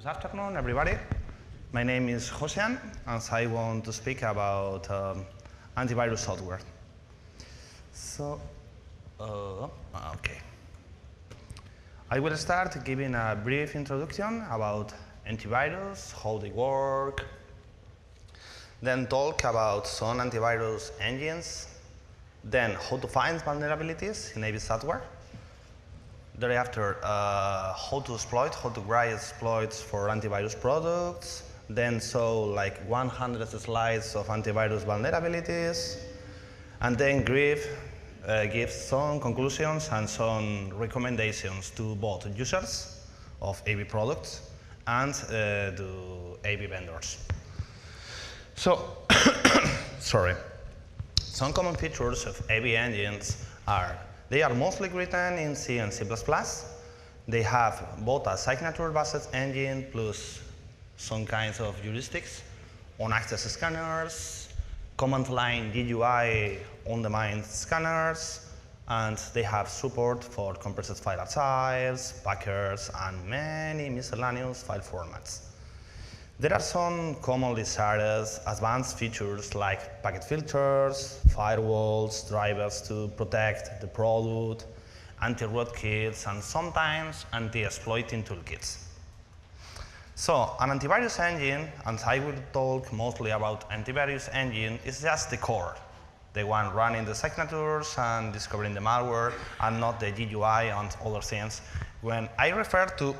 Good afternoon, everybody. My name is Joxean, and I want to speak about antivirus software. So, okay. I will start giving a brief introduction about antivirus, how they work, then talk about some antivirus engines, then how to find vulnerabilities in AV software. Thereafter, how to exploit, how to write exploits for antivirus products. Then like 100 slides of antivirus vulnerabilities. And then give some conclusions and some recommendations to both users of AV products and to AV vendors. So, sorry. Some common features of AV engines are they are mostly written in C and C++. They have both a signature-based engine plus some kinds of heuristics on access scanners, command line GUI on-demand scanners, and they have support for compressed file archives, packers, and many miscellaneous file formats. There are some commonly desired advanced features like packet filters, firewalls, drivers to protect the product, anti-rootkits, and sometimes anti-exploiting toolkits. So an antivirus engine, and I will talk mostly about antivirus engine, is just the core. The one running the signatures and discovering the malware, and not the GUI and other things. When I refer to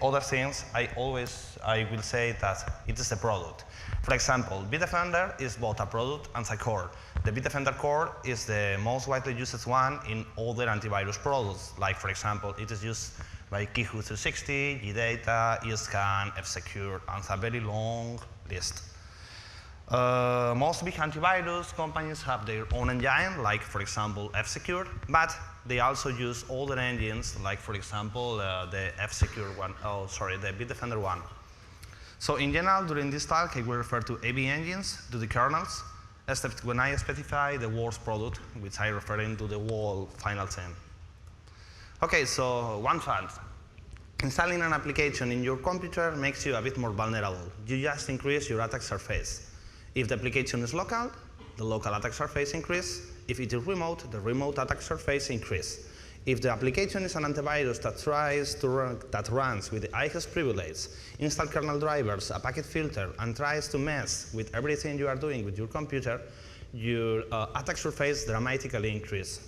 other things, I will say that it is a product. For example, BitDefender is both a product and a core. The BitDefender core is the most widely used one in other antivirus products. Like, for example, it is used by Keyhood360, GData, eScan, F-Secure, and a very long list. Most big antivirus companies have their own engine, like, for example, F-Secure, but they also use older engines, like, for example, the F-Secure one, the BitDefender one. So in general, during this talk, I will refer to AV engines, to the kernels, except when I specify the worst product, which I refer to the whole final thing. Okay, so one fact. Installing an application in your computer makes you a bit more vulnerable. You just increase your attack surface. If the application is local, the local attack surface increases. If it is remote, the remote attack surface increases. If the application is an antivirus that runs with the highest privilege, install kernel drivers, a packet filter, and tries to mess with everything you are doing with your computer, your attack surface dramatically increases.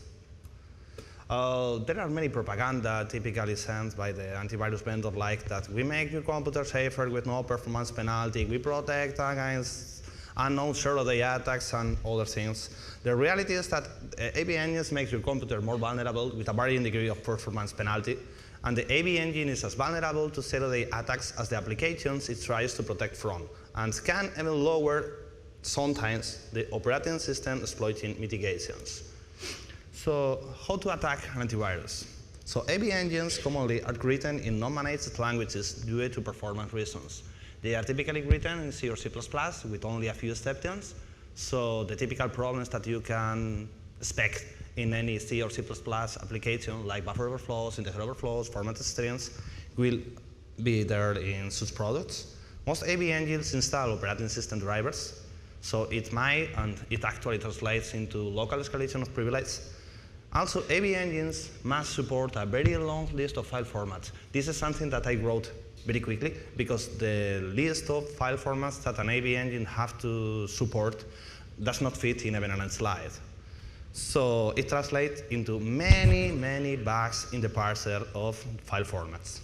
There are many propaganda typically sent by the antivirus vendor like that we make your computer safer with no performance penalty, we protect against unknown zero-day attacks and other things. The reality is that AV engines make your computer more vulnerable with a varying degree of performance penalty, and the AV engine is as vulnerable to zero-day attacks as the applications it tries to protect from, and can even lower, sometimes, the operating system exploiting mitigations. So how to attack an antivirus? So AV engines commonly are written in non-managed languages due to performance reasons. They are typically written in C or C++ with only a few exceptions. So the typical problems that you can expect in any C or C++ application, like buffer overflows, integer overflows, formatted strings, will be there in such products. Most AV engines install operating system drivers. So it might, and it actually translates into local escalation of privilege. Also, AV engines must support a very long list of file formats. This is something that I wrote very quickly, because the list of file formats that an AV engine has to support does not fit in even a slide. So it translates into many, many bugs in the parser of file formats.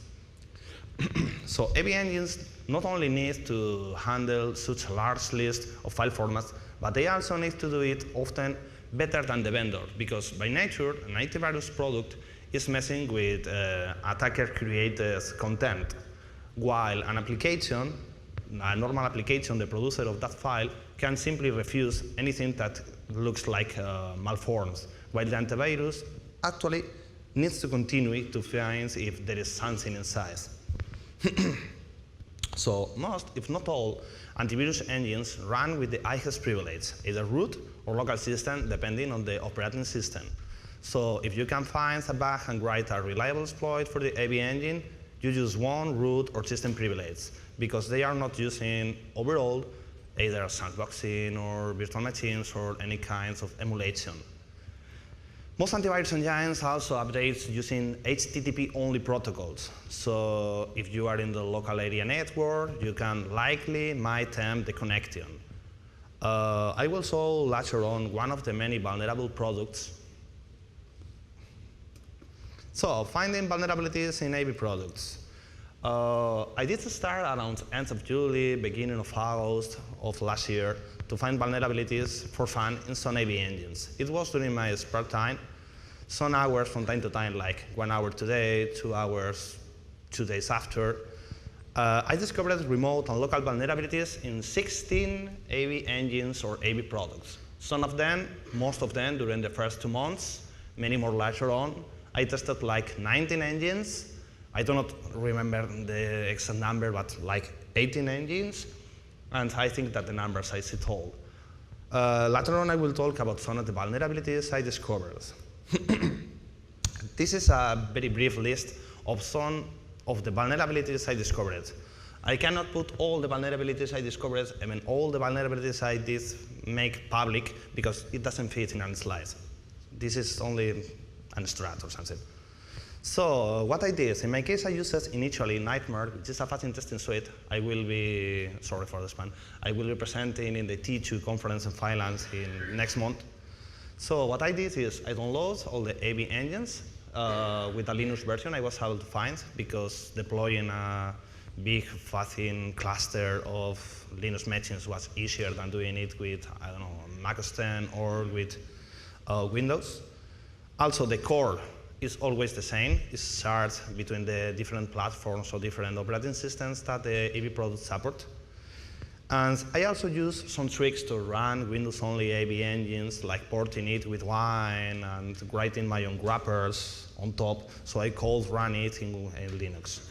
So AV engines not only need to handle such a large list of file formats, but they also need to do it often better than the vendor, because by nature, an antivirus product is messing with attacker-created content, while an application, a normal application, the producer of that file, can simply refuse anything that looks like malformed, while the antivirus actually needs to continue to find if there is something inside. So most, if not all, antivirus engines run with the highest privilege, either root or local system, depending on the operating system. So if you can find a bug and write a reliable exploit for the AV engine, you use one root or system privilege because they are not using overall either sandboxing or virtual machines or any kinds of emulation. Most antivirus engines also update using HTTP-only protocols. So if you are in the local area network, you can likely might attempt the connection. I will show later on one of the many vulnerable products. So finding vulnerabilities in AV products. I did start around end of July, beginning of August of last year to find vulnerabilities for fun in some AV engines. It was during my spare time, some hours from time to time, like 1 hour today, 2 hours 2 days after. I discovered remote and local vulnerabilities in 16 AV engines or AV products. Some of them, most of them during the first 2 months, many more later on. I tested like 19 engines. I do not remember the exact number, but like 18 engines. And I think that the number says it all. Later on, I will talk about some of the vulnerabilities I discovered. This is a very brief list of some of the vulnerabilities I discovered. I cannot put all the vulnerabilities I discovered, I mean all the vulnerabilities I did make public because it doesn't fit in a slide. This is only an strat or something. So what I did, in my case I used initially Nightmare, which is a fuzzing testing suite. I will be, sorry for the span, I will be presenting in the T2 conference in Finland in next month. So what I did is I download all the AV engines with a Linux version I was able to find because deploying a big fuzzing cluster of Linux machines was easier than doing it with, I don't know, Mac OS X or with Windows. Also the core is always the same. It's shared between the different platforms or different operating systems that the AV products support. And I also use some tricks to run Windows-only AV engines, like porting it with Wine and writing my own wrappers on top, so I could run it in Linux.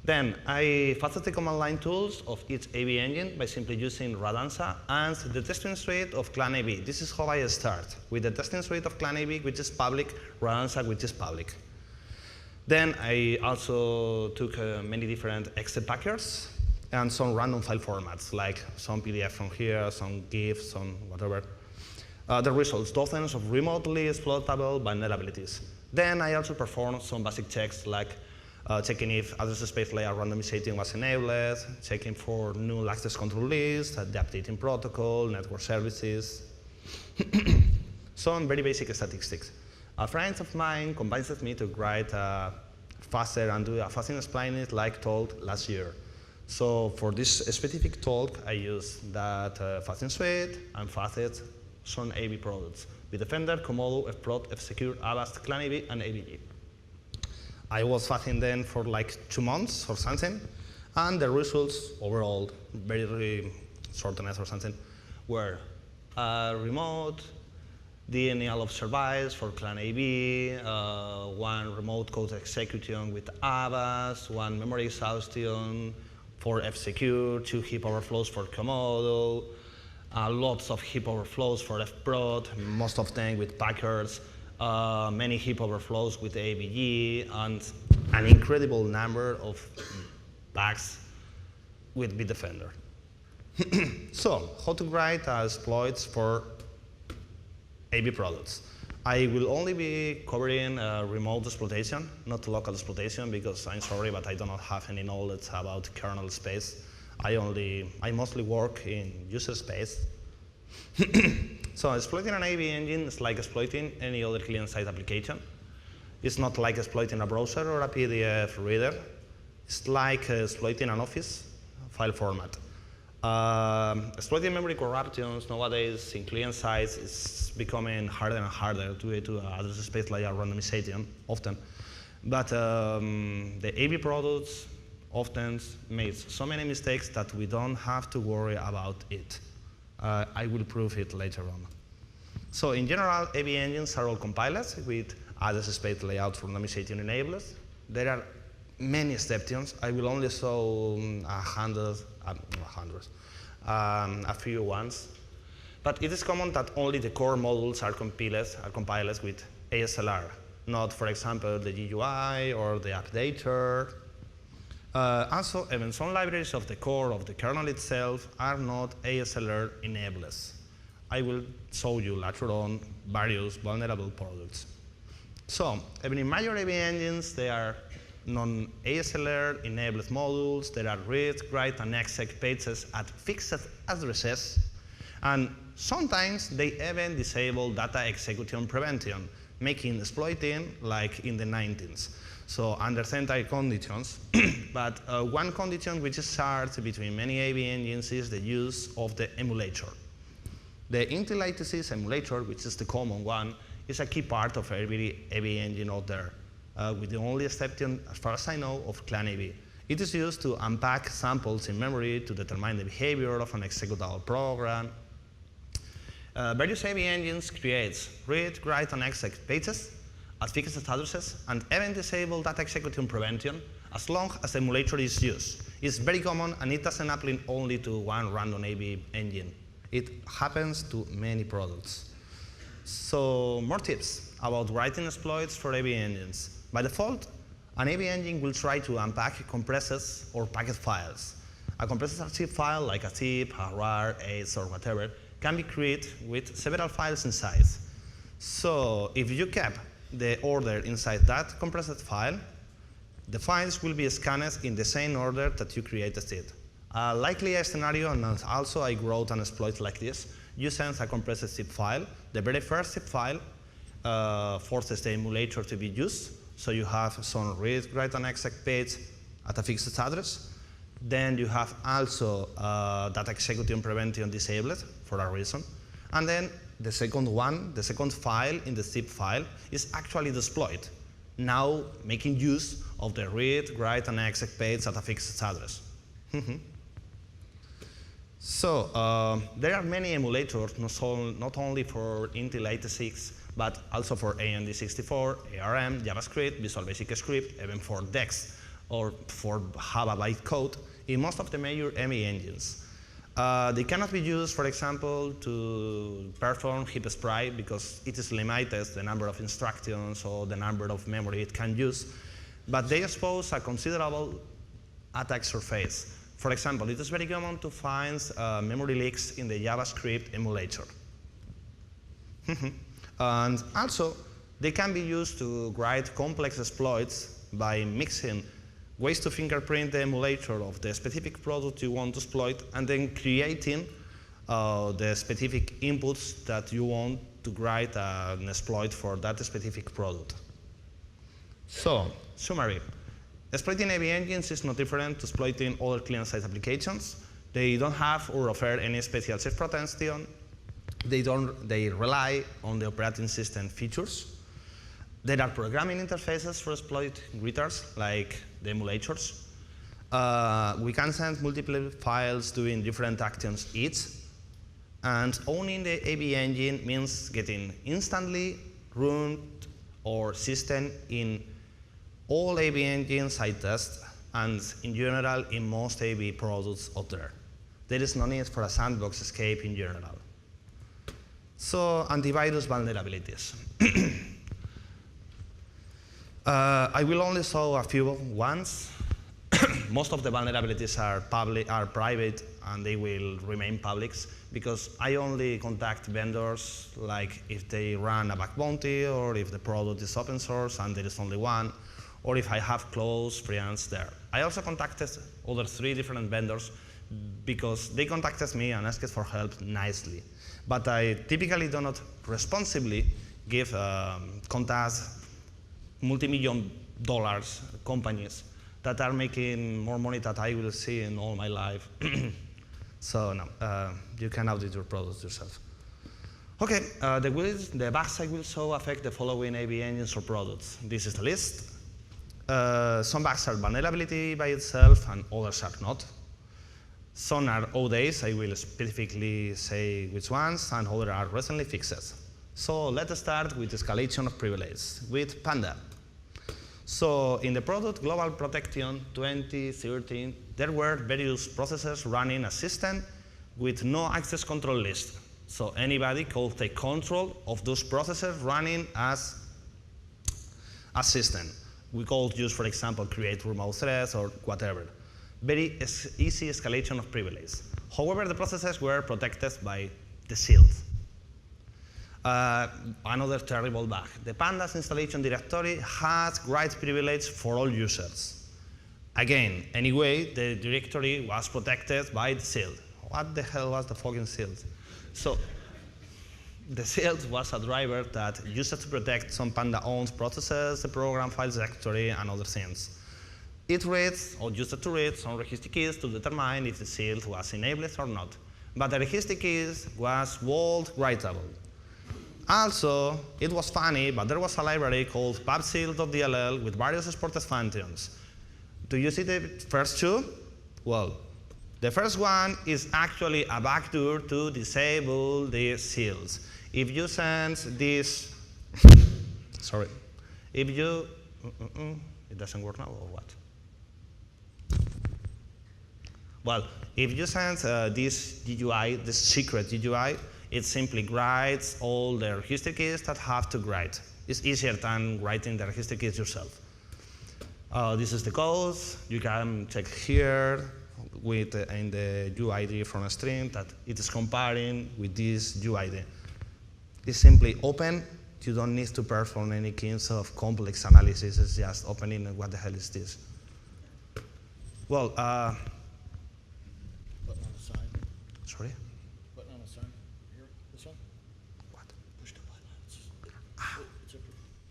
Then I fuzzed the command line tools of each AV engine by simply using Radansa and the testing suite of Clan AV. This is how I start, with the testing suite of Clan AV, which is public, Radansa, which is public. Then I also took many different exe packers and some random file formats, like some PDF from here, some GIF, some whatever. The results, dozens of remotely exploitable vulnerabilities. Then I also performed some basic checks, like checking if address space layer randomization was enabled, checking for null access control list, the updating protocol, network services. Some very basic statistics. A friend of mine convinced me to write faster and do a fuzzing explain like told last year. So for this specific talk, I used that fuzzing suite and fuzzed some AV products. BitDefender, Comodo, FProt, FSecure, Avast, Clan AV, and AVG. I was fuzzing them for like 2 months or something, and the results overall, very shortened or something, were remote, denial of service for Clan AV, 1 remote code execution with Avast, 1 memory exhaustion for FSecure, 2 heap overflows for Comodo, lots of heap overflows for FProt, most of them with packers, many heap overflows with AVG, and an incredible number of bugs with BitDefender. So, how to write exploits for AV products? I will only be covering remote exploitation, not local exploitation, because I'm sorry, but I do not have any knowledge about kernel space. I mostly work in user space. So exploiting an AV engine is like exploiting any other client-side application. It's not like exploiting a browser or a PDF reader. It's like exploiting an Office file format. Exploiting memory corruptions nowadays in client sides is becoming harder and harder due to address space layer randomization often. But the AV products often make so many mistakes that we don't have to worry about it. I will prove it later on. So in general, AV engines are all compiled with address space layout randomization enabled. There are many exceptions. I will only show a few ones. But it is common that only the core modules are compiled with ASLR, not, for example, the GUI or the updater. Also, even some libraries of the core of the kernel itself are not ASLR enabled. I will show you later on various vulnerable products. So, even in major AV engines, there are non-ASLR enabled modules. There are read, write, and exec pages at fixed addresses. And sometimes they even disable data execution prevention, making exploiting like in the 90s. So under certain conditions, but one condition which is shared between many AV engines is the use of the emulator. The Intel 86 emulator, which is the common one, is a key part of every AV engine out there, with the only exception, as far as I know, of Clan AV. It is used to unpack samples in memory to determine the behavior of an executable program. Various AV engines create read, write, and exec pages at fixed addresses and even disable data execution prevention as long as the emulator is used. It's very common and it doesn't apply only to one random AV engine. It happens to many products. So more tips about writing exploits for AV engines. By default, an AV engine will try to unpack compresses or packet files. A compressed archive file like a zip, a RAR, ACE, or whatever can be created with several files inside. So if you kept the order inside that compressed file, the files will be scanned in the same order that you created it. Likely a scenario, and also I wrote an exploit like this. You send a compressed zip file. The very first zip file forces the emulator to be used. So you have some read, write, and exec page at a fixed address. Then you have also data execution prevention disabled for a reason. And then the second one, the second file in the zip file is actually the exploit, now making use of the read, write, and exec page at a fixed address. So there are many emulators, not only for Intel 86, but also for AMD 64, ARM, JavaScript, Visual Basic Script, even for DEX or for Java bytecode in most of the major ME engines. They cannot be used, for example, to perform heap sprite because it is limited, the number of instructions or the number of memory it can use, but they expose a considerable attack surface. For example, it is very common to find memory leaks in the JavaScript emulator. And also, they can be used to write complex exploits by mixing ways to fingerprint the emulator of the specific product you want to exploit and then creating the specific inputs that you want to write an exploit for that specific product. So, summary. Exploiting AV engines is not different to exploiting other client-side applications. They don't have or offer any special safe protection. They rely on the operating system features. There are programming interfaces for exploit greeters, like the emulators. We can send multiple files doing different actions each. And owning the AV engine means getting instantly root or system in all AV engines I test, and in general in most AV products out there. There is no need for a sandbox escape in general. So, antivirus vulnerabilities. I will only show a few ones. Most of the vulnerabilities are private, and they will remain public because I only contact vendors like if they run a bug bounty or if the product is open source and there is only one, or if I have close friends there. I also contacted other 3 different vendors because they contacted me and asked for help nicely. But I typically do not responsibly give contact multi-million dollars companies that are making more money than I will see in all my life. So no, you can audit your products yourself. Okay, the bugs I will show affect the following AV engines or products. This is the list. Some bugs are vulnerability by itself and others are not. Some are old days, I will specifically say which ones, and others are recently fixed. So let's start with escalation of privilege with Panda. So in the product Global Protection 2013, there were various processes running a system with no access control list. So anybody could take control of those processes running as a system. we could use, for example, create remote threads or whatever. Very easy escalation of privilege. However, the processes were protected by the shield. Another terrible bug. The pandas installation directory has write privilege for all users. Again, anyway, the directory was protected by the shield. What the hell was the fucking shield? So, the shield was a driver that used to protect some panda-owned processes, the program files directory, and other things. It reads, or used to read, some register keys to determine if the shield was enabled or not. But the register keys was world writable. Also, it was funny, but there was a library called pubshield.dll with various exported functions. Do you see the first two? Well, the first one is actually a backdoor to disable the shields. If you send this, sorry, if you, it doesn't work now or what? Well, if you send this GUI, this secret GUI, it simply writes all the register keys that have to write. It's easier than writing the register keys yourself. This is the code. You can check here with in the UID from a string that it is comparing with this UID. It's simply open. You don't need to perform any kinds of complex analysis. It's just opening and what the hell is this? Well, button on the side. Sorry? Button on the side. Here, this one. What? Push the button. It's a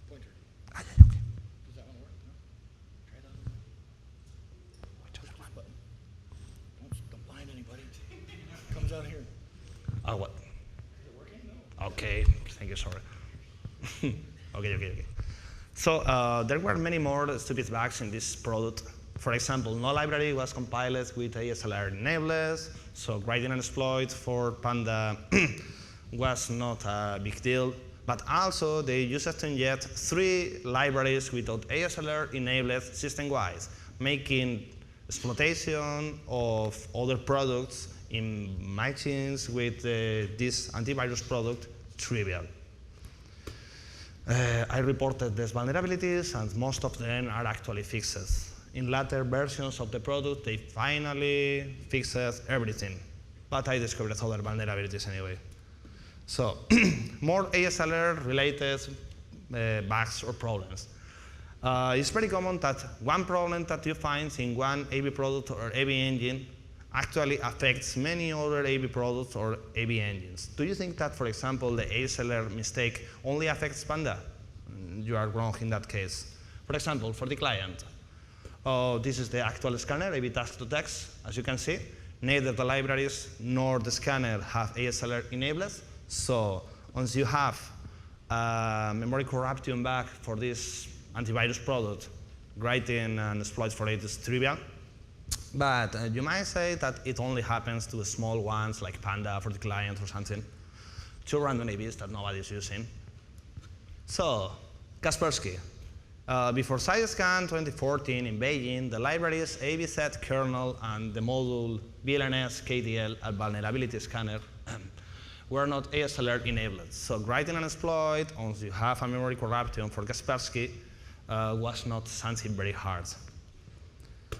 pointer. Ah, yeah, okay. Does that one work? No? Try that one. Push this button. Don't blind anybody. Comes out here. Oh, what? Is it working? No. Okay, thank you, sorry. Okay. So there were many more stupid bugs in this product. For example, no library was compiled with ASLR enabled, so writing an exploit for Panda was not a big deal. But also, they used to inject 3 libraries without ASLR enabled system-wide, making exploitation of other products in machines with this antivirus product trivial. I reported these vulnerabilities, and most of them are actually fixes. In later versions of the product, they finally fixed everything. But I discovered other vulnerabilities anyway. So, more ASLR-related bugs or problems. It's very common that one problem that you find in one AV product or AV engine actually affects many other AV products or AV engines. Do you think that, for example, the ASLR mistake only affects Panda? You are wrong in that case. For example, Forticlient. This is the actual scanner, AV task to text, as you can see. Neither the libraries nor the scanner have ASLR enabled. So once you have a memory corruption bug for this antivirus product, writing an exploit for it is trivial. But you might say that it only happens to the small ones like Panda, Forticlient, or something. 2 random AVs that nobody's using. So, Kaspersky. Before SideScan 2014 in Beijing, the libraries AVZ kernel and the module VLNS KDL and vulnerability scanner were not ASLR enabled. So writing an exploit once you have a memory corruption for Kaspersky was not something very hard.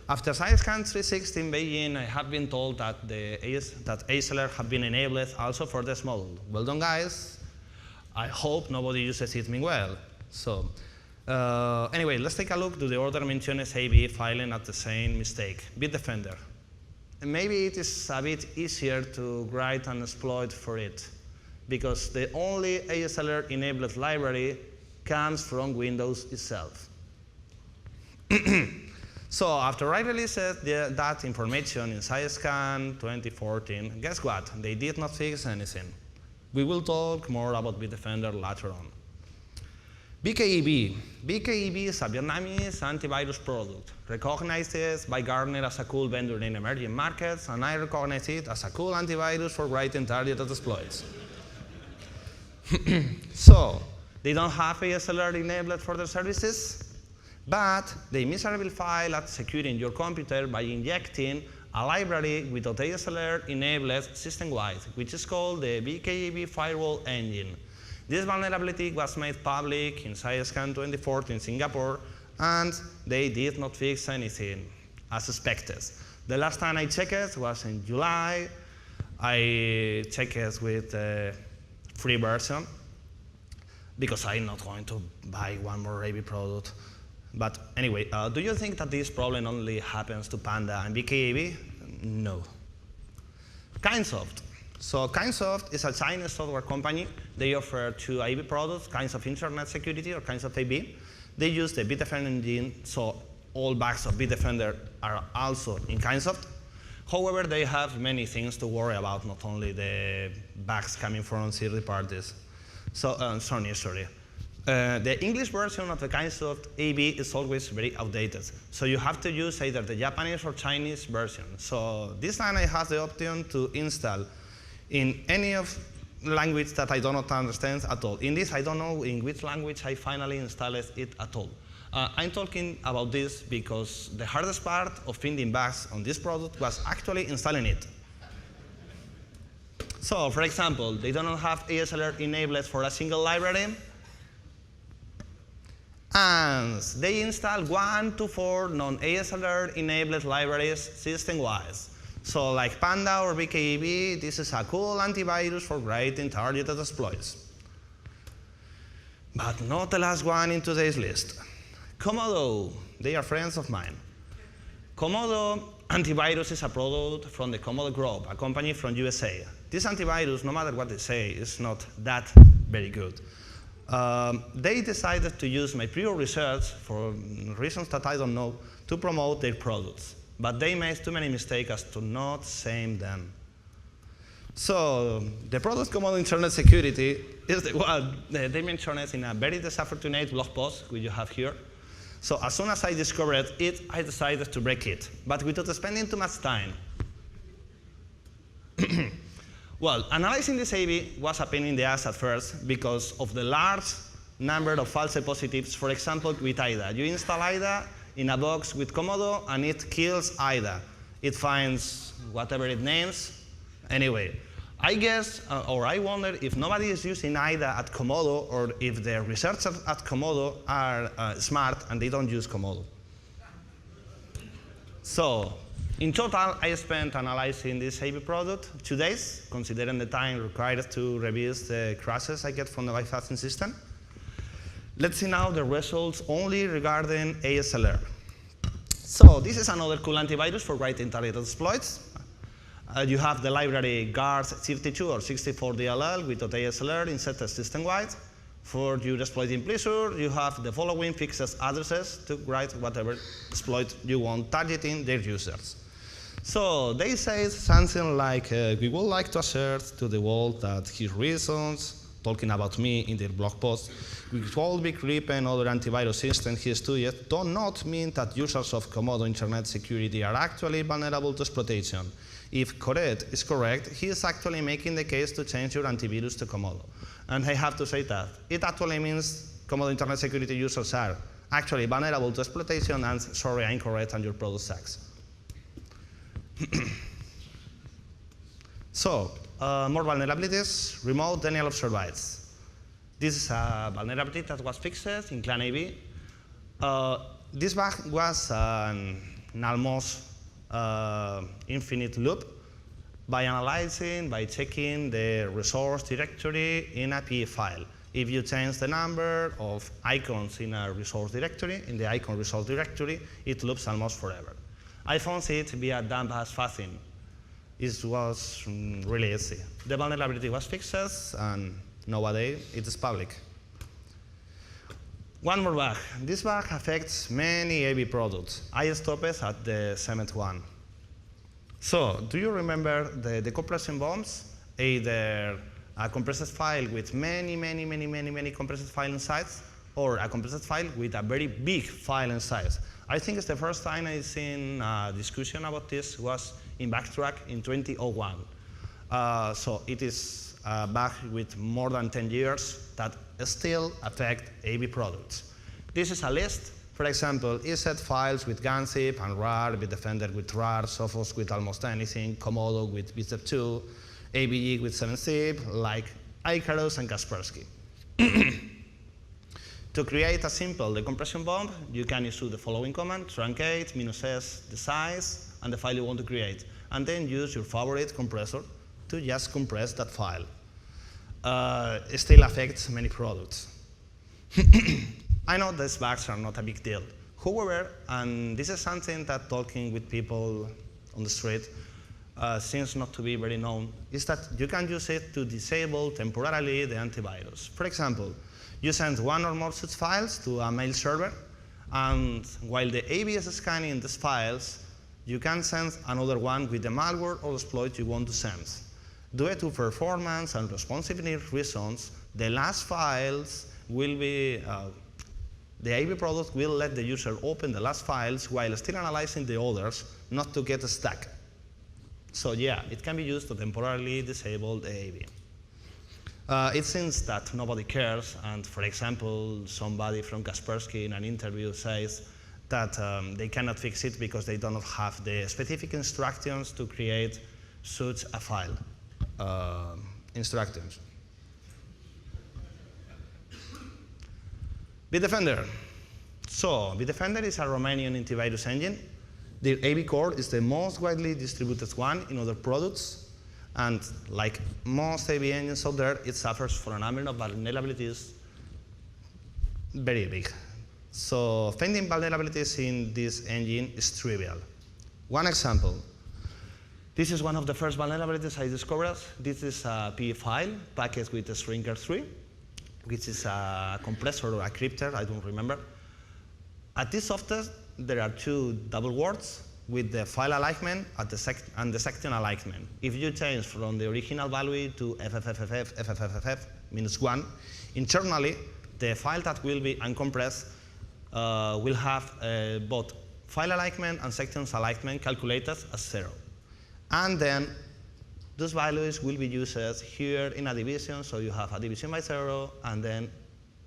After SideScan 360 in Beijing, I have been told that ASLR have been enabled also for this module. Well done, guys. I hope nobody uses it meanwhile. So, anyway, let's take a look to the order mentioned AV filing at the same mistake, BitDefender. And maybe it is a bit easier to write an exploit for it, because the only ASLR enabled library comes from Windows itself. So after I released that information in SideScan 2014, guess what? They did not fix anything. We will talk more about BitDefender later on. BKEB. BKEB is a Vietnamese antivirus product, recognized by Gartner as a cool vendor in emerging markets, and I recognize it as a cool antivirus for writing targeted exploits. So, they don't have ASLR enabled for their services, but they miserably fail at securing your computer by injecting a library without ASLR enabled system-wide, which is called the BKEB firewall engine. This vulnerability was made public in SideScan 2014 in Singapore, and they did not fix anything as expected. The last time I checked it was in July. I checked it with the free version because I'm not going to buy one more AB product. But anyway, do you think that this problem only happens to Panda and BKAB? No. Kindsoft. So Kindsoft is a Chinese software company. They offer two AB products, kinds of internet security or kinds of AB. They use the BitDefender engine, so all bugs of BitDefender are also in Kindsoft. However, they have many things to worry about, not only the bugs coming from third parties. So, sorry. The English version of the Kindsoft AB is always very outdated. So you have to use either the Japanese or Chinese version. So this time I have the option to install in any of language that I do not understand at all. In this, I don't know in which language I finally installed it at all. I'm talking about this because the hardest part of finding bugs on this product was actually installing it. So, for example, they do not have ASLR enabled for a single library, and they install 1 to 4 non-ASLR enabled libraries system-wise. So like Panda or BKB, this is a cool antivirus for writing targeted exploits. But not the last one in today's list. Comodo, they are friends of mine. Comodo Antivirus is a product from the Comodo Group, a company from USA. This antivirus, no matter what they say, is not that very good. They decided to use my prior research for reasons that I don't know to promote their products. But they made too many mistakes as to not same them. So the product Comodo Internet Security is the one they mentioned it in a very disaffectionate blog post, which you have here. So as soon as I discovered it, I decided to break it, but without spending too much time. Well, analyzing this AB was a pain in the ass at first because of the large number of false positives. For example, with IDA. You install IDA in a box with Comodo, and it kills IDA. It finds whatever it names. Anyway, I guess, or I wonder if nobody is using IDA at Comodo, or if the researchers at Comodo are smart and they don't use Comodo. So, in total, I spent analyzing this AB product 2 days, considering the time required to review the crashes I get from the bypassing system. Let's see now the results only regarding ASLR. So this is another cool antivirus for writing targeted exploits. You have the library guards 32 or 64 DLL with .ASLR inserted system-wide. For your exploiting pleasure, you have the following fixed addresses to write whatever exploit you want targeting their users. So they say something like, we would like to assert to the world that his reasons, talking about me in their blog post, with all Big Rip and other antivirus systems he studied, do not mean that users of Comodo Internet Security are actually vulnerable to exploitation. If Koret is correct, he is actually making the case to change your antivirus to Comodo. And I have to say that it actually means Comodo Internet Security users are actually vulnerable to exploitation, and sorry, I'm correct and your product sucks. So, more vulnerabilities, remote denial of service. This is a vulnerability that was fixed in Clan AB. This bug was an almost infinite loop by analyzing, by checking the resource directory in a PE file. If you change the number of icons in a resource directory, in the icon resource directory, it loops almost forever. I found it via dump as Fuzzing. It was really easy. The vulnerability was fixed, and nowadays it is public. One more bug. This bug affects many AB products. I stopped at the 7th one. So, do you remember the decompression bombs? Either a compressed file with many compressed files inside, or a compressed file with a very big file inside. I think it's the first time I've seen a discussion about this was in Backtrack in 2001. So it is a bug with more than 10 years that still affect AB products. This is a list. For example, ESET files with Gunzip and RAR, BitDefender with RAR, Sophos with almost anything, Comodo with BitDef2, ABG with 7-zip, like Icarus and Kaspersky. To create a simple decompression bomb, you can issue the following command: truncate -s the size and the file you want to create, and then use your favorite compressor to just compress that file. It still affects many products. I know these bugs are not a big deal. However, and this is something that talking with people on the street seems not to be very known, is that you can use it to disable temporarily the antivirus. For example, you send one or more such files to a mail server, and while the AB is scanning these files, you can send another one with the malware or exploit you want to send. Due to performance and responsiveness reasons, the last files will be, the AB product will let the user open the last files while still analyzing the others, not to get stuck. So yeah, it can be used to temporarily disable the AB. It seems that nobody cares, and for example, somebody from Kaspersky in an interview says that they cannot fix it because they do not have the specific instructions to create such a file. Instructions. BitDefender. So, BitDefender is a Romanian antivirus engine. The AB core is the most widely distributed one in other products, and like most AB engines out there, it suffers from a number of vulnerabilities very big. So, finding vulnerabilities in this engine is trivial. One example. This is one of the first vulnerabilities I discovered. This is a PE file packaged with a shrinker3, which is a compressor or a crypter, I don't remember. At this software, there are two double words with the file alignment and the section alignment. If you change from the original value to FFFFF, -1, internally, the file that will be uncompressed will have both file alignment and sections alignment calculated as 0. And then those values will be used here in a division, so you have a division by 0 and then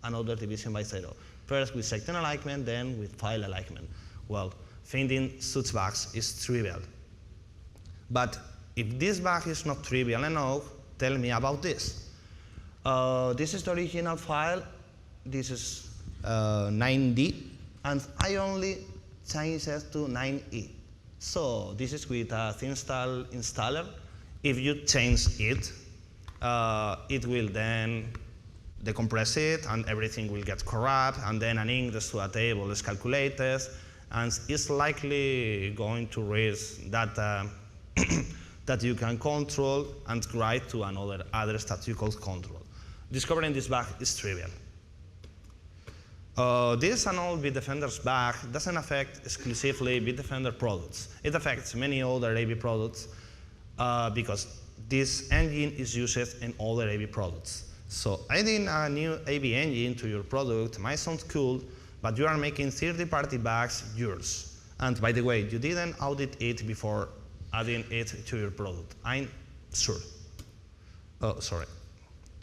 another division by 0. First with section alignment, then with file alignment. Well, finding such bugs is trivial. But if this bug is not trivial enough, tell me about this. This is the original file. This is 9D, and I only changed it to 9E. So this is with a thinstall installer. If you change it, it will then decompress it, and everything will get corrupt, and then an index to a table is calculated, and it's likely going to raise data that you can control and write to another address that you can control. Discovering this bug is trivial. This and all BitDefender's bug doesn't affect exclusively BitDefender products. It affects many other AB products because this engine is used in other AB products. So adding a new AB engine to your product might sound cool, but you are making third-party bugs yours. And by the way, you didn't audit it before adding it to your product. I'm sure. Oh, sorry.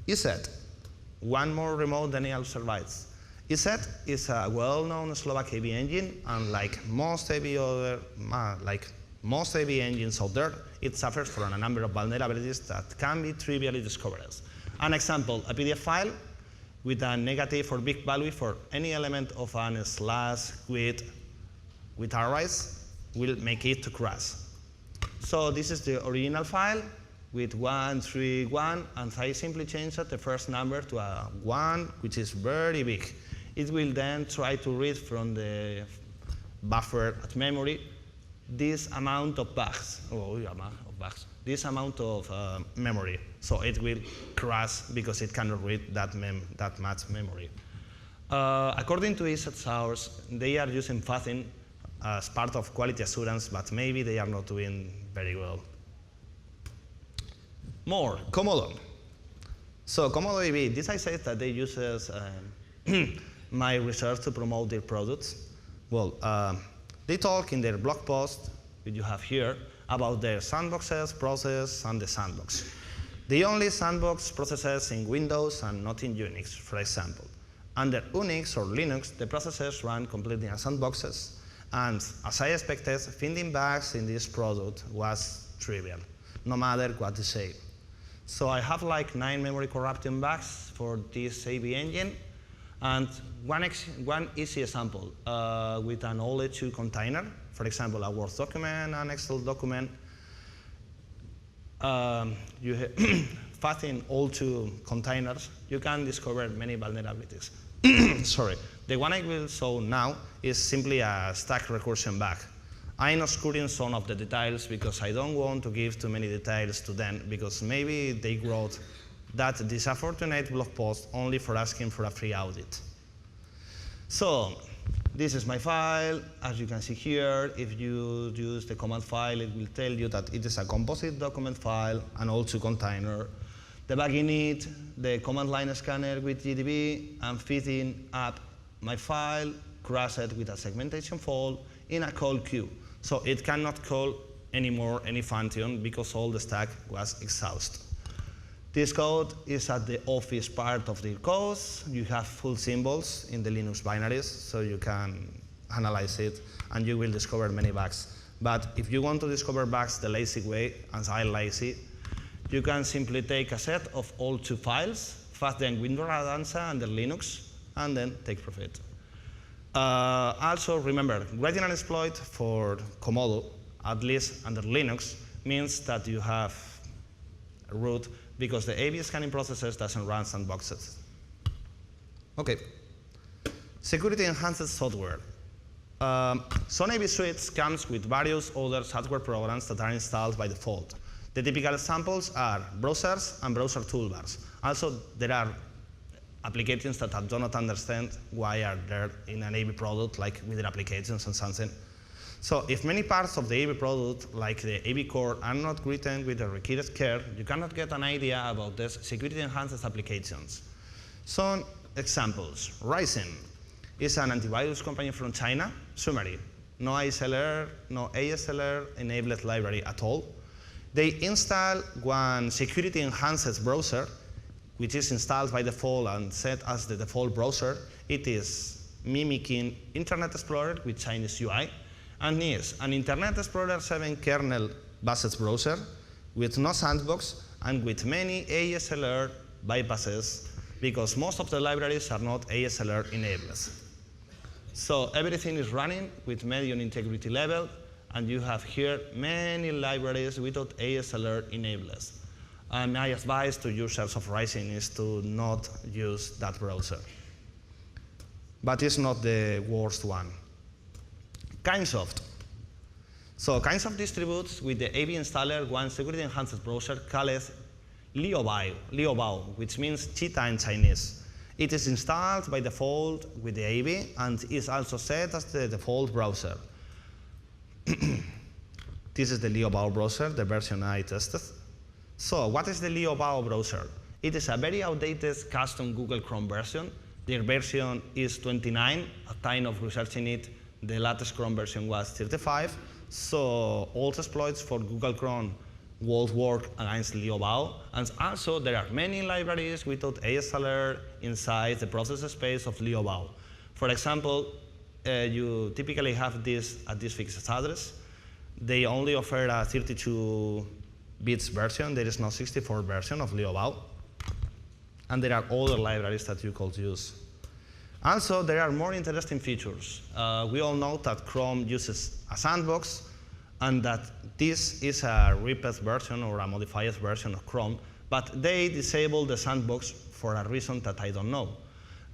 ESET, one more remote Daniel survives. ESET is a well-known Slovak AB engine, and like most AB engines out there, it suffers from a number of vulnerabilities that can be trivially discovered. An example, a PDF file with a negative or big value for any element of an slash with arrays will make it to crash. So this is the original file with 131, and I simply changed the first number to a 1, which is very big. It will then try to read from the buffer at memory this amount of bugs, this amount of memory. So it will crash because it cannot read that much memory. According to ESET source, they are using Fuzzing as part of quality assurance, but maybe they are not doing very well. More, Comodo. So Comodo AB, this I said that they use my research to promote their products. Well, they talk in their blog post, which you have here, about their sandboxes, process, and the sandbox. They only sandbox processes in Windows and not in Unix, for example. Under Unix or Linux, the processes run completely as sandboxes, and as I expected, finding bugs in this product was trivial, no matter what you say. So I have like 9 memory corrupting bugs for this AB engine, And one easy example with an OLE2 container, for example, a Word document, an Excel document, fuzzing all two containers, you can discover many vulnerabilities. Sorry. The one I will show now is simply a stack recursion bug. I'm not screwing some of the details because I don't want to give too many details to them because maybe they wrote that disunfortunate blog post only for asking for a free audit. So this is my file. As you can see here, if you use the command file, it will tell you that it is a composite document file and also container. The bug init, the command line scanner with GDB, and feeding up my file, crash it with a segmentation fault in a call queue. So it cannot call anymore any function because all the stack was exhausted. This code is at the office part of the code. You have full symbols in the Linux binaries, so you can analyze it, and you will discover many bugs. But if you want to discover bugs the lazy way, as I'm lazy, you can simply take a set of all two files, fast them Windows Advanced under Linux, and then take profit. Also, remember, writing an exploit for Comodo, at least under Linux, means that you have a root because the A/B scanning processes doesn't run sandboxes. Okay. Security enhanced software. Some A/B suites comes with various other software programs that are installed by default. The typical examples are browsers and browser toolbars. Also, there are applications that I do not understand why are there in an A/B product, like with their applications and something. So if many parts of the A/B product, like the A/B core, are not written with the required care, you cannot get an idea about these security-enhanced applications. Some examples. Ryzen is an antivirus company from China. Summary. No ASLR, no ASLR enabled library at all. They install one security-enhanced browser, which is installed by default and set as the default browser. It is mimicking Internet Explorer with Chinese UI, and is an Internet Explorer 7 kernel-based browser with no sandbox and with many ASLR bypasses, because most of the libraries are not ASLR enabled. So everything is running with medium integrity level, and you have here many libraries without ASLR enabled. And my advice to users of Ryzen is to not use that browser. But it's not the worst one. Kindsoft. So Kindsoft distributes with the A/B installer one security-enhanced browser called Liaobao, which means cheetah in Chinese. It is installed by default with the A/B and is also set as the default browser. This is the Liaobao browser, the version I tested. So what is the Liaobao browser? It is a very outdated custom Google Chrome version. Their version is 29. At the time of researching it, the latest Chrome version was 35. So all exploits for Google Chrome will work against Liaobao. And also, there are many libraries without ASLR inside the process space of Liaobao. For example, you typically have this at this fixed address. They only offer a 32 bits version. There is no 64 version of Liaobao. And there are other libraries that you could use. Also, there are more interesting features. We all know that Chrome uses a sandbox, and that this is a ripped version or a modified version of Chrome, but they disable the sandbox for a reason that I don't know.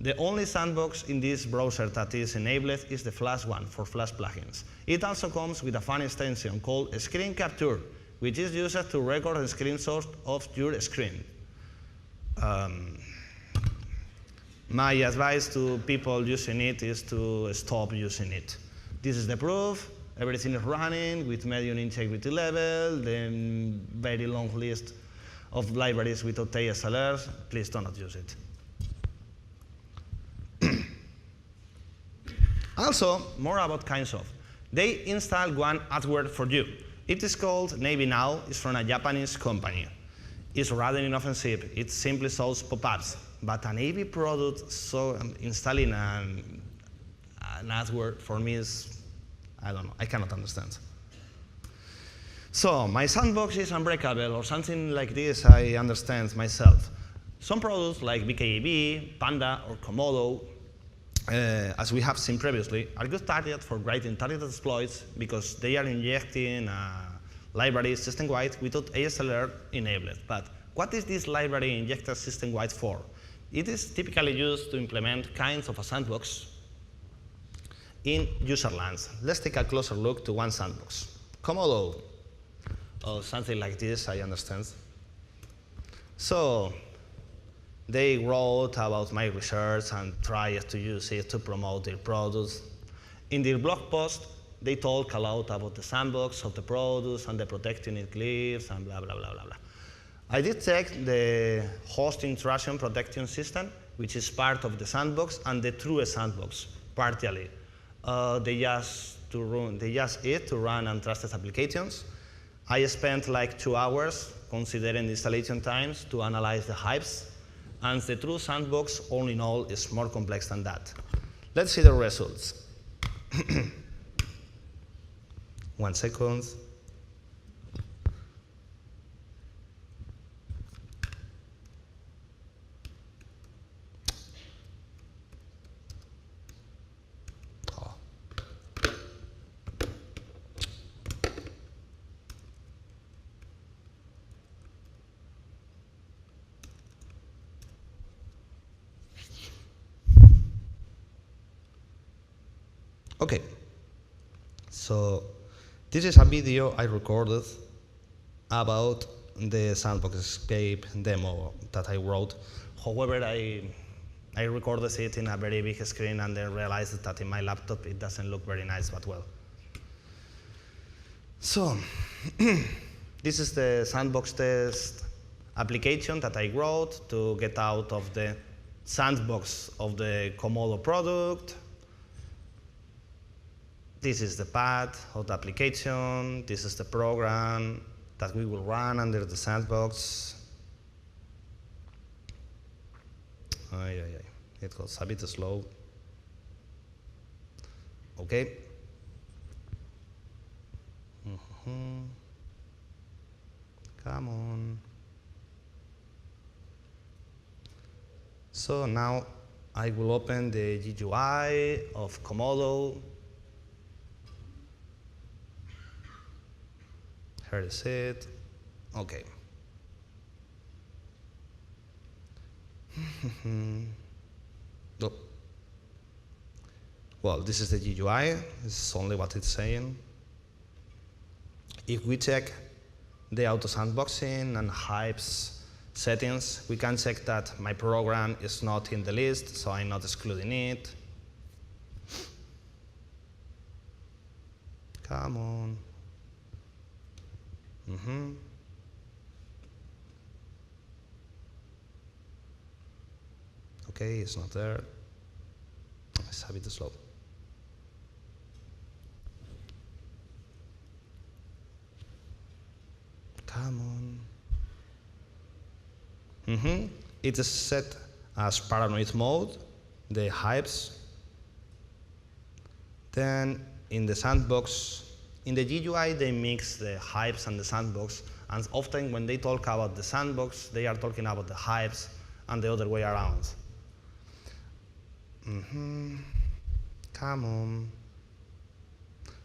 The only sandbox in this browser that is enabled is the Flash one for Flash plugins. It also comes with a fun extension called Screen Capture, which is used to record a screenshot of your screen. My advice to people using it is to stop using it. This is the proof. Everything is running with medium integrity level, then very long list of libraries without ASLRs. Please do not use it. Also, more about Kindsoft. They install one adware for you. It is called Navy Now. It's from a Japanese company. It's rather inoffensive. It simply shows pop-ups. But an A/B product, so installing an adware for me is, I don't know, I cannot understand. So my sandbox is unbreakable or something like this, I understand myself. Some products like BKAB, Panda, or Comodo as we have seen previously, are good targets for writing targeted exploits because they are injecting libraries system-wide without ASLR enabled. But what is this library injected system-wide for? It is typically used to implement kinds of a sandbox in user lands. Let's take a closer look to one sandbox. Comodo, or something like this, I understand. So they wrote about my research and tried to use it to promote their products. In their blog post, they talk a lot about the sandbox of the products and the protecting it lives and blah, blah, blah, blah, blah. I did check the host intrusion protection system, which is part of the sandbox, and the true sandbox, partially. They just it to run untrusted applications. I spent like 2 hours considering installation times to analyze the hypes, and the true sandbox, all in all, is more complex than that. Let's see the results. 1 second. Okay, so this is a video I recorded about the sandbox escape demo that I wrote. However, I recorded it in a very big screen and then realized that in my laptop it doesn't look very nice, but well. So, this is the sandbox test application that I wrote to get out of the sandbox of the Comodo product. This is the path of the application. This is the program that we will run under the sandbox. It goes a bit slow. Okay. Come on. So now I will open the GUI of Comodo. Here is it. Okay. Oh. Well, this is the GUI. This is only what it's saying. If we check the auto sandboxing and hypes settings, we can check that my program is not in the list, so I'm not excluding it. Come on. Okay, it's not there. It's a bit slow. Come on. It is set as paranoid mode, the hypes. Then in the sandbox, in the GUI, they mix the hypes and the sandbox, and often when they talk about the sandbox, they are talking about the hypes and the other way around. Come on.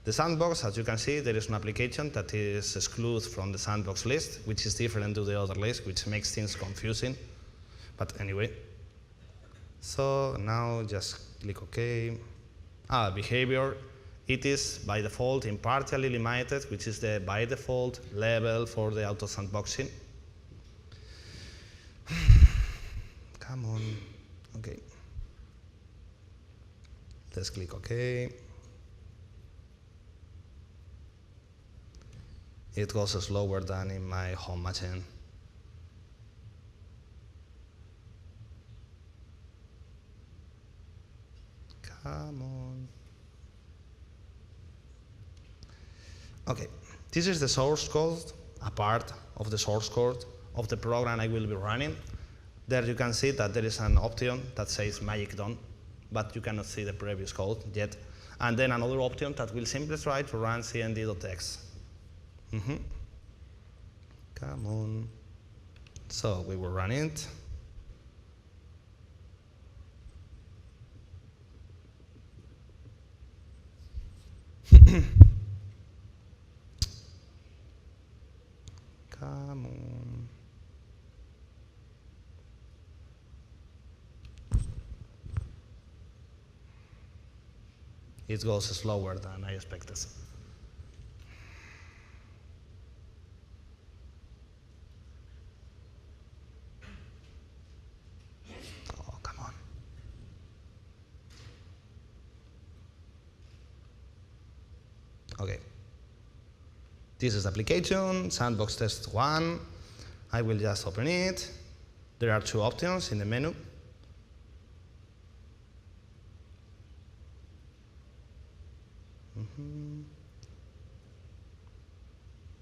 The sandbox, as you can see, there is an application that is excluded from the sandbox list, which is different to the other list, which makes things confusing. But anyway. So now just click OK. Behavior. It is by default impartially limited, which is the by default level for the auto sandboxing. Come on. Okay. Let's click OK. It goes slower than in my home machine. Come on. Okay, this is the source code, a part of the source code of the program I will be running. There you can see that there is an option that says magic done, but you cannot see the previous code yet. And then another option that will simply try to run cmd.exe. Come on. So we will run it. Come on. It goes slower than I expected. Oh, come on. Okay. This is application, sandbox test 1. I will just open it. There are 2 options in the menu.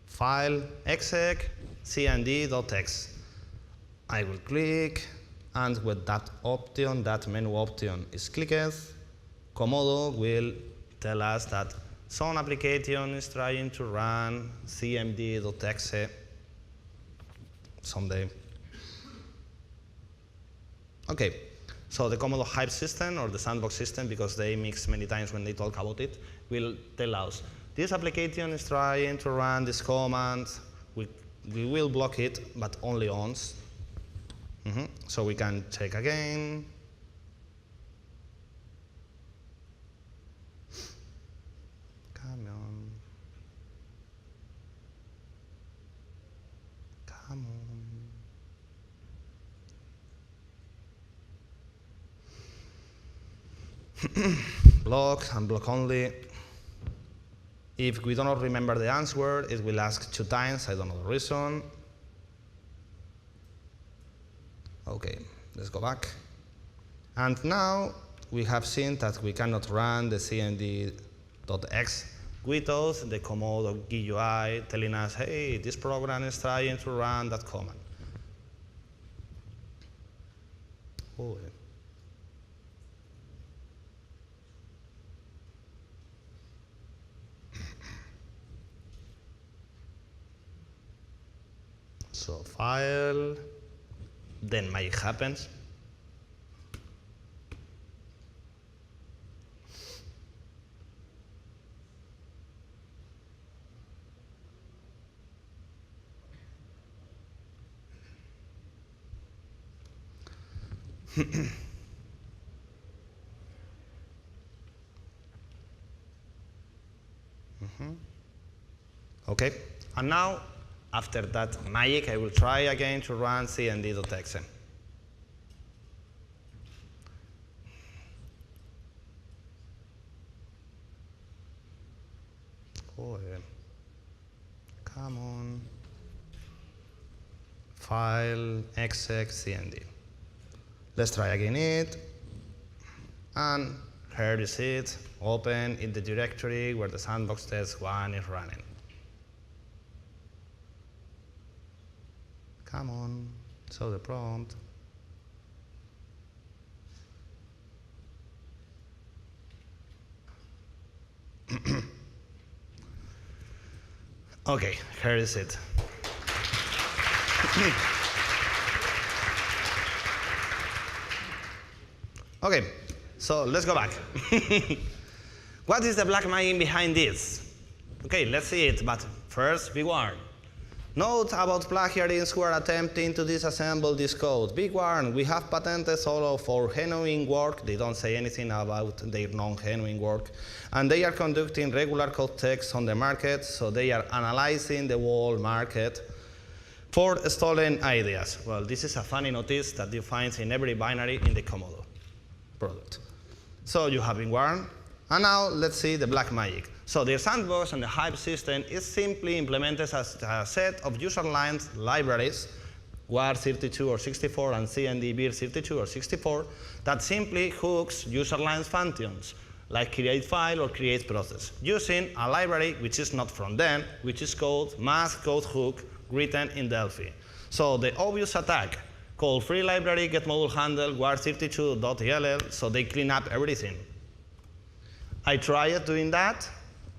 File exec cnd.exe. I will click, and with that option, that menu option is clicked, Comodo will tell us that some application is trying to run cmd.exe someday. Okay, so the Comodo Hype system, or the sandbox system, because they mix many times when they talk about it, will tell us, this application is trying to run this command. We will block it, but only once. So we can check again. Come on. Come on. Block and block only. If we do not remember the answer, it will ask 2 times. I don't know the reason. Okay, let's go back. And now we have seen that we cannot run the cmd.exe without the Comodo GUI telling us, hey, this program is trying to run that command. Oh, yeah. So file, then magic happens. Okay, and now, after that magic, I will try again to run cmd.exe. Oh, yeah. Come on. File, exec, cmd. Let's try again it. And here is it, open in the directory where the sandbox test 1 is running. Come on, show the prompt. Okay, here is it. Okay, so let's go back. What is the black magic behind this? Okay, let's see it, but first, be warned. Note about plagiarists who are attempting to disassemble this code. Be warned, we have patented all of our genuine work. They don't say anything about their non-genuine work. And they are conducting regular code checks on the market, so they are analyzing the whole market for stolen ideas. Well, this is a funny notice that you find in every binary in the Comodo product. So you have been warned. And now let's see the black magic. So the sandbox and the Hype system is simply implemented as a set of user lines libraries, WAR32 or 64 and CND-BIR32 or 64, that simply hooks user lines functions, like create file or create process, using a library which is not from them, which is called mass code hook written in Delphi. So the obvious attack, called free library get module handle war32.ell, so they clean up everything. I tried doing that,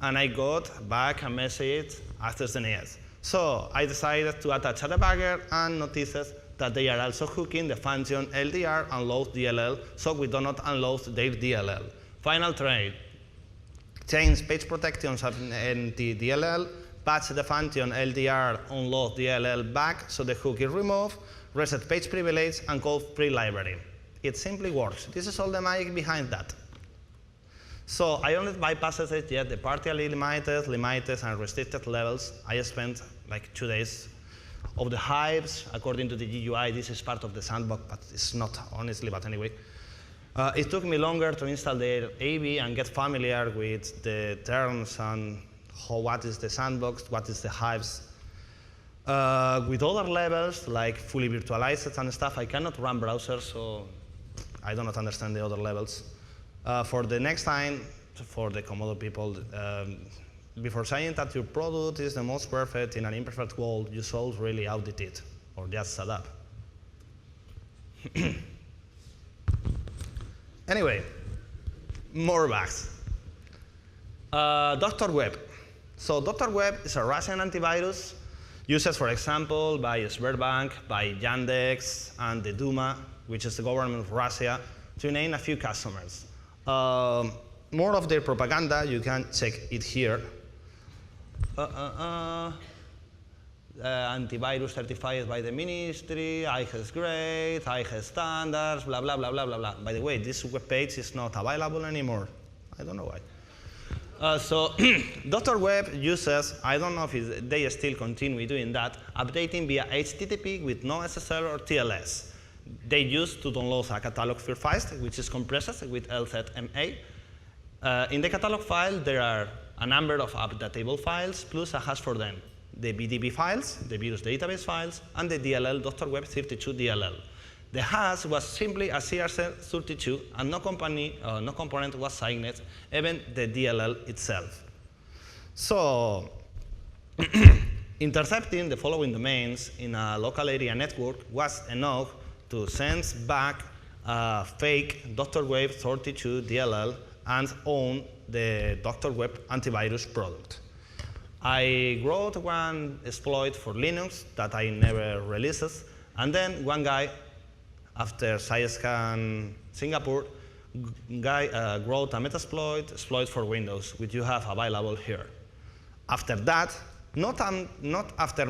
and I got back a message after the yes. So I decided to attach a debugger and notices that they are also hooking the function LDR unload DLL, so we do not unload their DLL. Final try. change page protections in the DLL, patch the function LDR unload DLL back so the hook is removed, reset page privilege, and call free library. It simply works. This is all the magic behind that. So I only bypassed it yet, the partially limited, and restricted levels. I spent like 2 days of the hypes. According to the GUI, this is part of the sandbox, but it's not, honestly, but anyway. It took me longer to install the AV and get familiar with the terms and what is the sandbox, what is the hypes. With other levels, like fully virtualized and stuff, I cannot run browsers, so I do not understand the other levels. For the next time, for the Comodo people, before saying that your product is the most perfect in an imperfect world, you should really audit it, or just shut up. Anyway, more bugs. DrWeb. So DrWeb is a Russian antivirus used, for example, by Sberbank, by Yandex, and the Duma, which is the government of Russia, to name a few customers. More of their propaganda, you can check it here. Antivirus certified by the ministry, IHS grade, IHS standards, blah, blah, blah, blah, blah, blah. By the way, this web page is not available anymore. I don't know why. So DrWeb uses, I don't know if they still continue doing that, updating via HTTP with no SSL or TLS. They use to download a catalog files, which is compressed with LZMA. In the catalog file, there are a number of updatable files, plus a hash for them. The BDB files, the virus database files, and the DLL DrWeb32 DLL. The hash was simply a CRC32, and no component was signed, even the DLL itself. So intercepting the following domains in a local area network was enough to send back a fake DrWeb32 DLL and own the DrWeb antivirus product. I wrote one exploit for Linux that I never released, and then one guy, after eScan Singapore, wrote a metasploit for Windows, which you have available here. After that, not after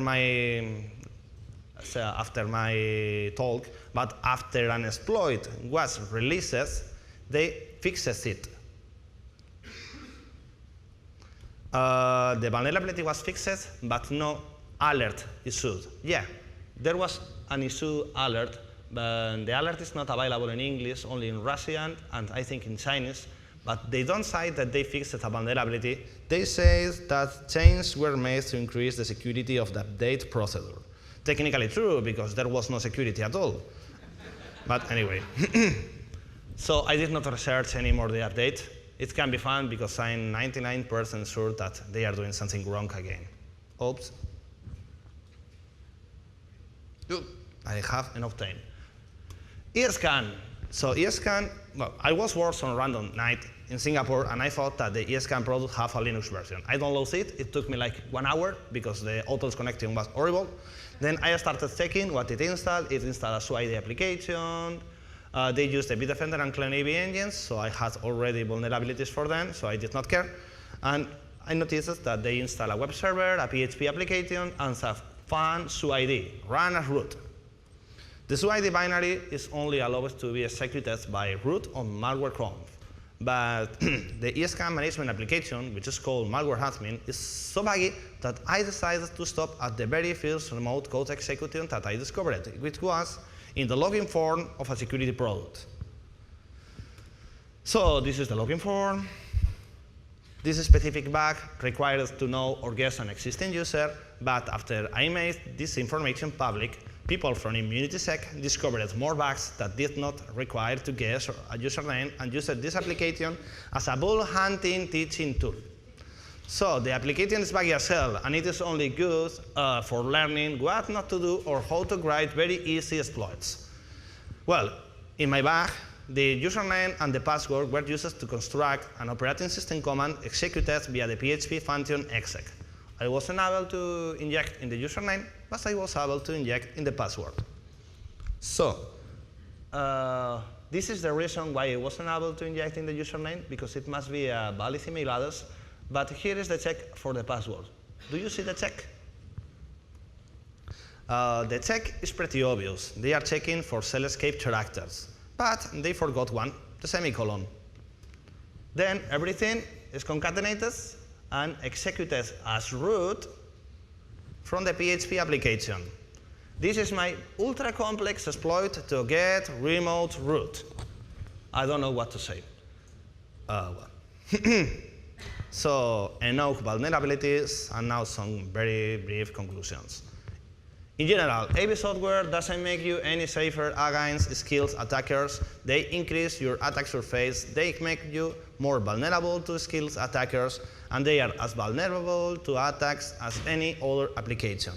my talk, but after an exploit was released, they fixed it. The vulnerability was fixed, but no alert issued. Yeah, there was an issue alert, but the alert is not available in English, only in Russian, and I think in Chinese. But they don't say that they fixed a vulnerability. They say that changes were made to increase the security of the update procedure. Technically true, because there was no security at all. But anyway. So I did not research anymore the update. It can be found because I'm 99% sure that they are doing something wrong again. Oops. I have enough time. eScan. So eScan, well, I was working on random night in Singapore, and I thought that the eScan product have a Linux version. I downloaded it. It took me like 1 hour because the autos connection was horrible. Then I started checking what it installed. It installed a SUID application. They used the BitDefender and Clone AV engines, so I had already vulnerabilities for them, so I did not care. And I noticed that they install a web server, a PHP application, and a fun SUID, run as root. The SUID binary is only allowed to be executed by root on malware-conf. But the eScan management application, which is called malware admin, is so buggy that I decided to stop at the very first remote code execution that I discovered, which was in the login form of a security product. So this is the login form. This specific bug requires to know or guess an existing user, but after I made this information public, people from ImmunitySec discovered more bugs that did not require to guess a username and used this application as a bull hunting teaching tool. So the application is buggy as hell, and it is only good for learning what not to do or how to write very easy exploits. Well, in my bug, the username and the password were used to construct an operating system command executed via the PHP function exec. I wasn't able to inject in the username, but I was able to inject in the password. So, this is the reason why I wasn't able to inject in the username, because it must be a valid email address. But here is the check for the password. Do you see the check? The check is pretty obvious. They are checking for cell escape characters, but they forgot one, the semicolon. Then everything is concatenated and executed as root from the PHP application. This is my ultra complex exploit to get remote root. I don't know what to say. Well. So enough vulnerabilities, and now some very brief conclusions. In general, AV software doesn't make you any safer against skilled attackers. They increase your attack surface, they make you more vulnerable to skilled attackers, and they are as vulnerable to attacks as any other application.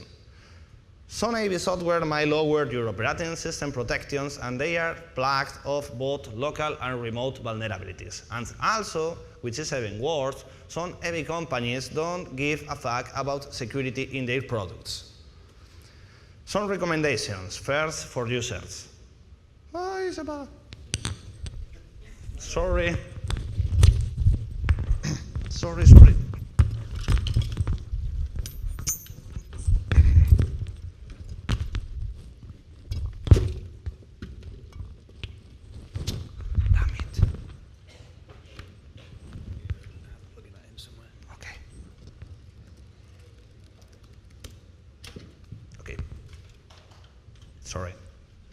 Some AV software might lower your operating system protections, and they are plagued of both local and remote vulnerabilities. And also, which is even worse, some AV companies don't give a fuck about security in their products. Some recommendations. First, for users. Oh, Isabel. Sorry. Sorry. Sorry.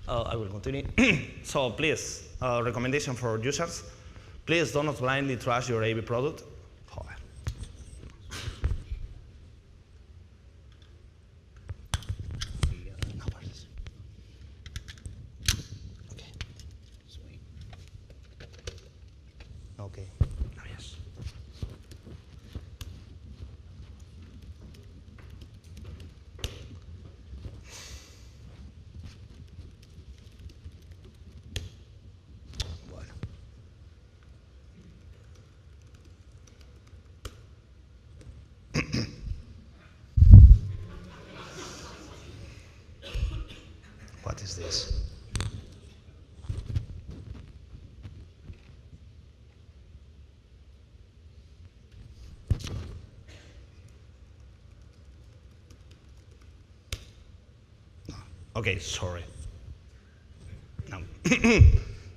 I will continue. So please, recommendation for users. Please do not blindly trust your AV product. Joder. No worries. Okay. Sweet. Okay. Oh, yes. What is this? Okay, sorry. No.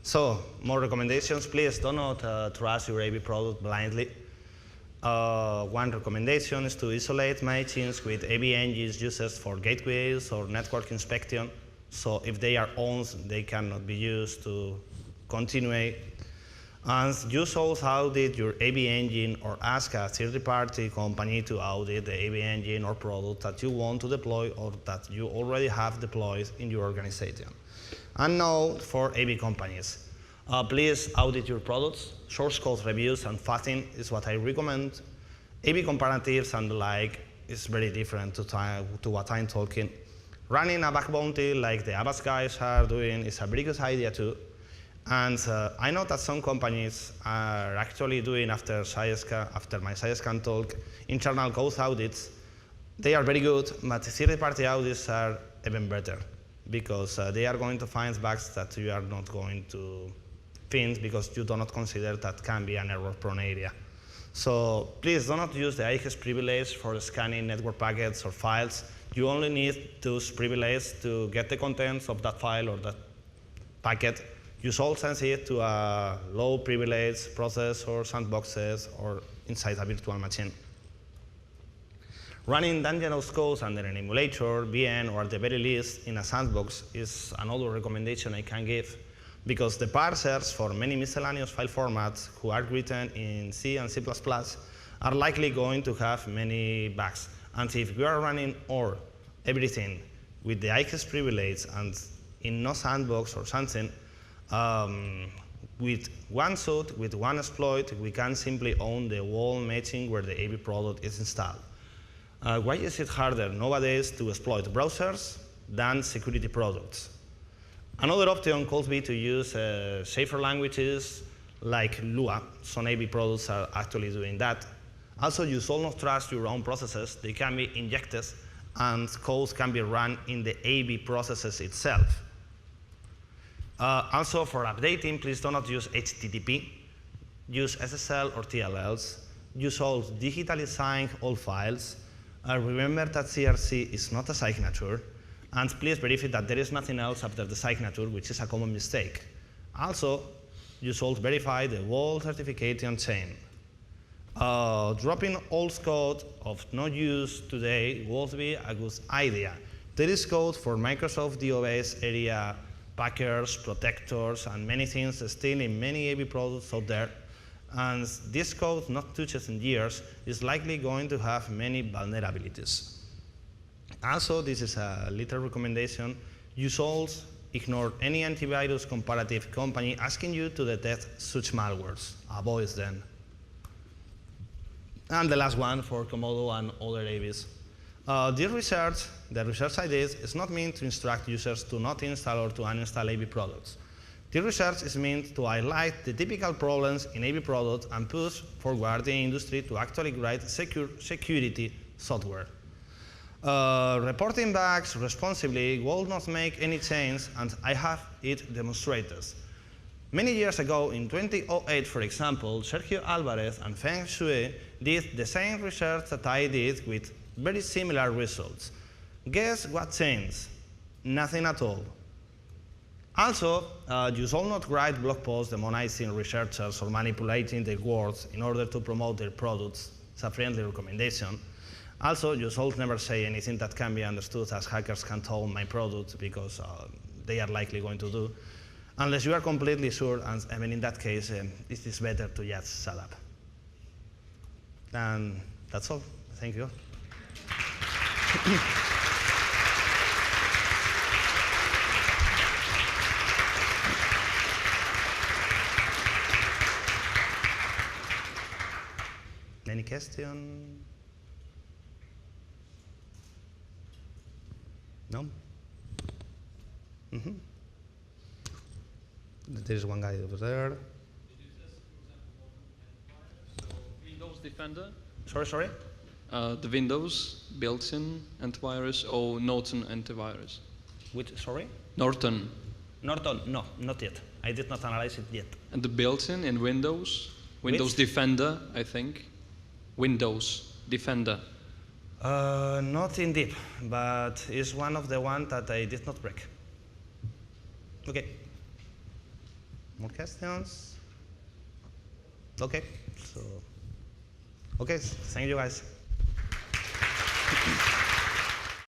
So, more recommendations. Please do not trust your AV product blindly. One recommendation is to isolate machines with AV engines used for gateways or network inspection. So if they are owned, they cannot be used to continue. And you should audit your AV engine or ask a third-party company to audit the AV engine or product that you want to deploy or that you already have deployed in your organization. And now for AV companies. Please audit your products. Source code reviews and Fuzzing is what I recommend. AV comparatives and the like is very different to what I'm talking. Running a bug bounty like the Avast guys are doing is a very good idea too. And I know that some companies are actually doing, after my SciScan talk, internal code audits. They are very good, but third-party audits are even better because they are going to find bugs that you are not going to find because you do not consider that can be an error-prone area. So please do not use the IHS privilege for scanning network packets or files. You only need those privileges to get the contents of that file or that packet. You should send it to a low privilege process or sandboxes or inside a virtual machine. Running dangerous codes under an emulator, VM, or at the very least in a sandbox is another recommendation I can give, because the parsers for many miscellaneous file formats who are written in C and C++ are likely going to have many bugs. And if you are running everything with the IHS privilege and in no sandbox or something, with one suit, with one exploit, we can simply own the whole machine where the AV product is installed. Why is it harder nowadays to exploit browsers than security products? Another option could be to use safer languages like Lua. Some AV products are actually doing that. Also, you should not trust your own processes. They can be injected, and code can be run in the AV processes itself. Also, for updating, please do not use HTTP. Use SSL or TLLs. Use all digitally signed all files. Remember that CRC is not a signature. And please verify that there is nothing else after the signature, which is a common mistake. Also, use all verify the whole certification chain. Dropping old code of no use today would be a good idea. There is code for Microsoft DOS area packers, protectors, and many things still in many AV products out there. And this code, not touched in years, is likely going to have many vulnerabilities. Also, this is a little recommendation. You should ignore any antivirus comparative company asking you to detect such malwares. Avoid them. And the last one for Comodo and other AVs. The research I did is not meant to instruct users to not install or to uninstall AV products. The research is meant to highlight the typical problems in AV products and push forward the industry to actually write security software. Reporting bugs responsibly will not make any change, and I have it demonstrated. Many years ago, in 2008, for example, Sergio Alvarez and Feng Shui did the same research that I did with very similar results. Guess what changed? Nothing at all. Also, you should not write blog posts demonizing researchers or manipulating their words in order to promote their products. It's a friendly recommendation. Also, you should never say anything that can be understood as hackers can own my product, because they are likely going to do, unless you are completely sure, and even in that case, it is better to just shut up. And that's all. Thank you. Any question? No? Mm-hmm. There's one guy over there. Did you test, for example, Windows Defender? Sorry? The Windows built-in antivirus or Norton antivirus? Which, sorry? Norton. Norton, no, not yet. I did not analyze it yet. And the built-in in Windows? Windows Which? Defender, I think. Windows Defender. Not in deep, but it's one of the ones that I did not break. Okay. More questions? Okay, so, okay, thank you guys.